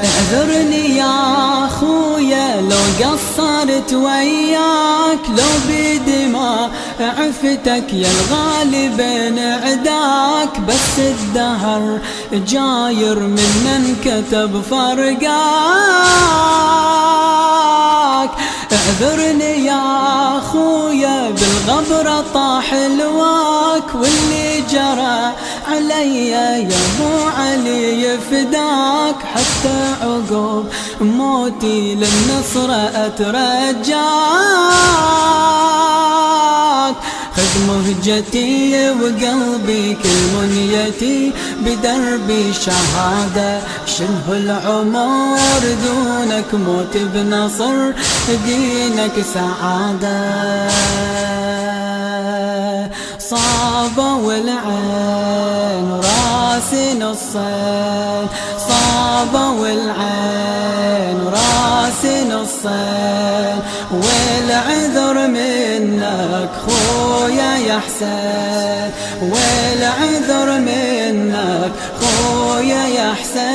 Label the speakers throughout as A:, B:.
A: اعذرني يا خويا لو قصرت وياك، لو بدماء عفتك يا الغالي بين عداك، بس الدهر جاير من انكتب فرقاك. اعذرني يا خويا بالغبرة طاح لواك، واللي جرى علي يا ابو علي يفداك، حتى عقب موتي للنصرة اترجاك. خذ مهجتي وقلبي كل منيتي بدربي شهادة، شنه العمر دونك موت بنصر دينك سعادة. صابوا العين وراسي نصين، صابوا العين وراسي نصين، والعذر منك خويا يا حسين، والعذر منك خويا يا حسين.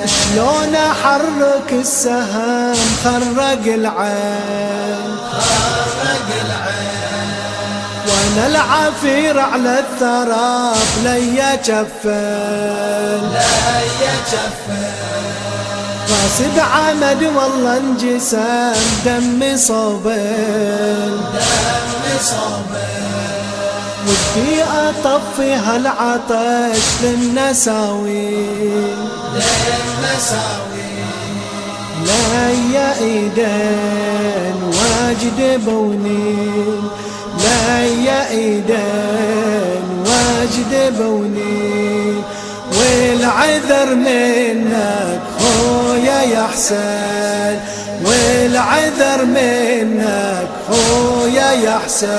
B: شلون احرك السهم خرق العين، وانا العفير على الثراب ليا جفن، راسي بعمد والله انجسام، دمي صوبين، ودي اطفي هالعطش للنساوين، ليا ايدين واجدبوني، ليا ايدين واجدبوني، والعذر منك خويا يا حسين، والعذر منك خويا يا حسين.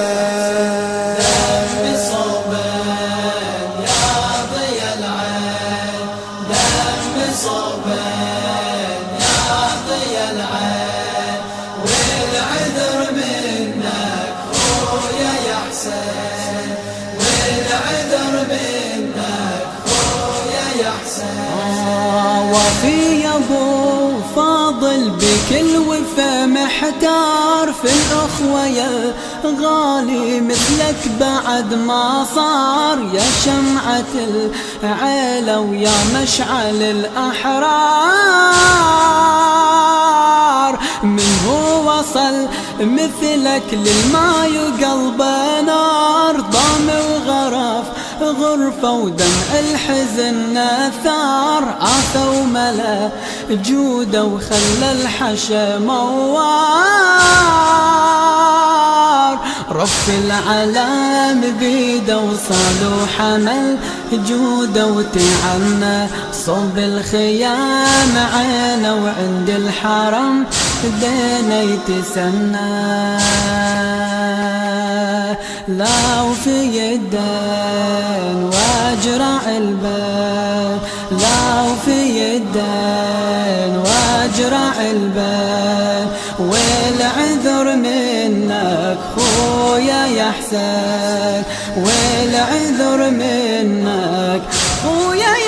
A: وفي يا ابو فاضل بكل وفا محتار، في الاخوة يا غالي مثلك بعد ما صار، يا شمعة العيلة ويا مشعل الأحرار، من هو وصل مثلك للماء وقلبه نار، ضام وغرف غرفة ودمع الحزن نثار، عاثى وملا جوده وخلى الحشا موار، رف العلام بيده وصال وحمل جوده وتعنى، صوب الخيام عينه وعند الحرم دينا يتسنى، لا وفي يدين واجرع البال، لا وفي يدين واجرع البال، والعذر منك خويا يا حسين، والعذر منك خويا يا